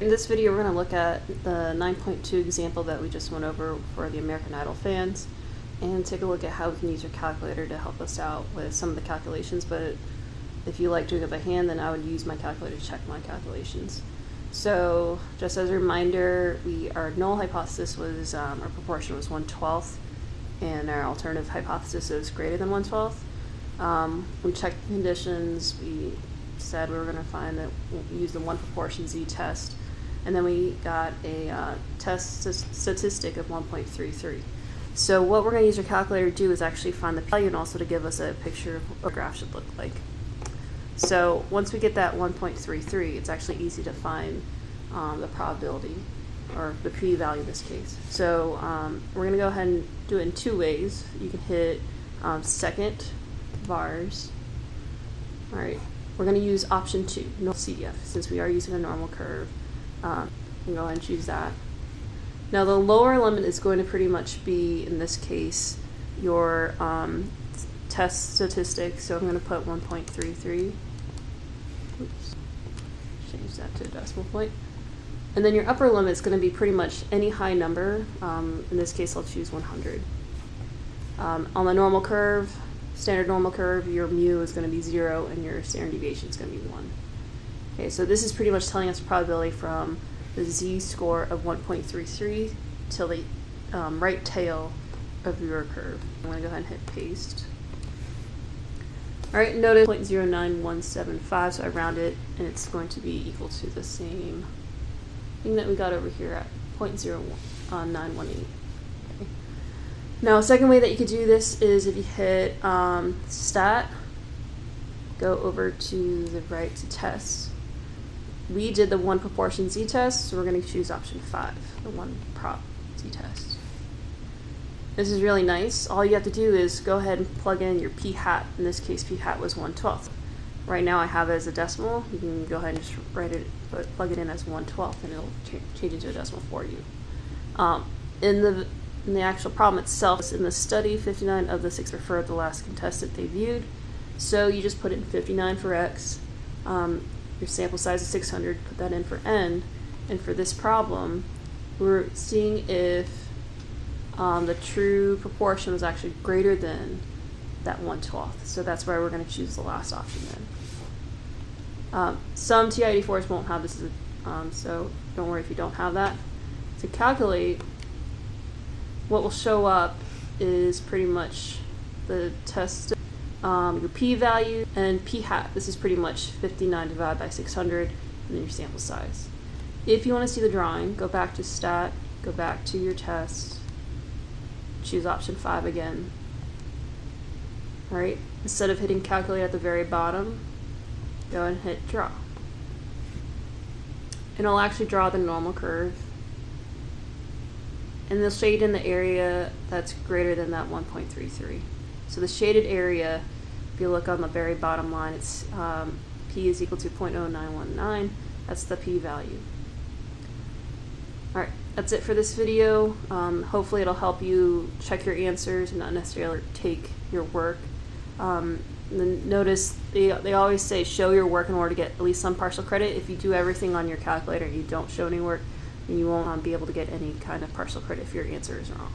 In this video, we're going to look at the 9.2 example that we just went over for the American Idol fans and take a look at how we can use your calculator to help us out with some of the calculations. But if you like doing it by hand, then I would use my calculator to check my calculations. So just as a reminder, our null hypothesis was, our proportion was 1/12, and our alternative hypothesis is greater than 1/12. We checked the conditions. We said we were going to find that we use the one proportion z-test, and then we got a test statistic of 1.33. So what we're going to use our calculator to do is actually find the value and also to give us a picture of what a graph should look like. So once we get that 1.33, it's actually easy to find the probability, or the p-value in this case. So we're going to go ahead and do it in two ways. You can hit second vars. All right, we're going to use option 2, no CDF, since we are using a normal curve. We'll go ahead and choose that. Now the lower limit is going to pretty much be, in this case, your test statistic. So I'm going to put 1.33. Oops. Change that to a decimal point. And then your upper limit is going to be pretty much any high number. In this case, I'll choose 100. On the normal curve, standard normal curve, your mu is going to be 0 and your standard deviation is going to be 1. Okay, so this is pretty much telling us the probability from the z-score of 1.33 till the right tail of your curve. I'm going to go ahead and hit paste. All right, notice 0.09175, so I round it, and it's going to be equal to the same thing that we got over here at 0.0918. Okay. Now, a second way that you could do this is if you hit stat, go over to the right to test. We did the one proportion z-test, so we're going to choose option 5, the one prop z-test. This is really nice. All you have to do is go ahead and plug in your p-hat. In this case, p-hat was 1/12. Right now I have it as a decimal. You can go ahead and just plug it in as 1/12, and it'll change it to a decimal for you. In the actual problem itself, in the study, 59 of the 6 referred the last contestant they viewed. So you just put in 59 for x. Your sample size is 600, put that in for n. And for this problem, we're seeing if the true proportion was actually greater than that 1/12. So that's why we're going to choose the last option then. Some TI-84s won't have this, so don't worry if you don't have that. To calculate, what will show up is pretty much the test, your p-value, and p-hat. This is pretty much 59 divided by 600, and then your sample size. If you want to see the drawing, go back to stat, go back to your test, choose option 5 again. All right, instead of hitting calculate at the very bottom, go ahead and hit draw. And it'll actually draw the normal curve. And they'll shade in the area that's greater than that 1.33. So the shaded area, if you look on the very bottom line, it's p is equal to 0.0919. That's the p-value. All right, that's it for this video. Hopefully it'll help you check your answers and not necessarily take your work. Then notice they always say show your work in order to get at least some partial credit. If you do everything on your calculator and you don't show any work, then you won't be able to get any kind of partial credit if your answer is wrong.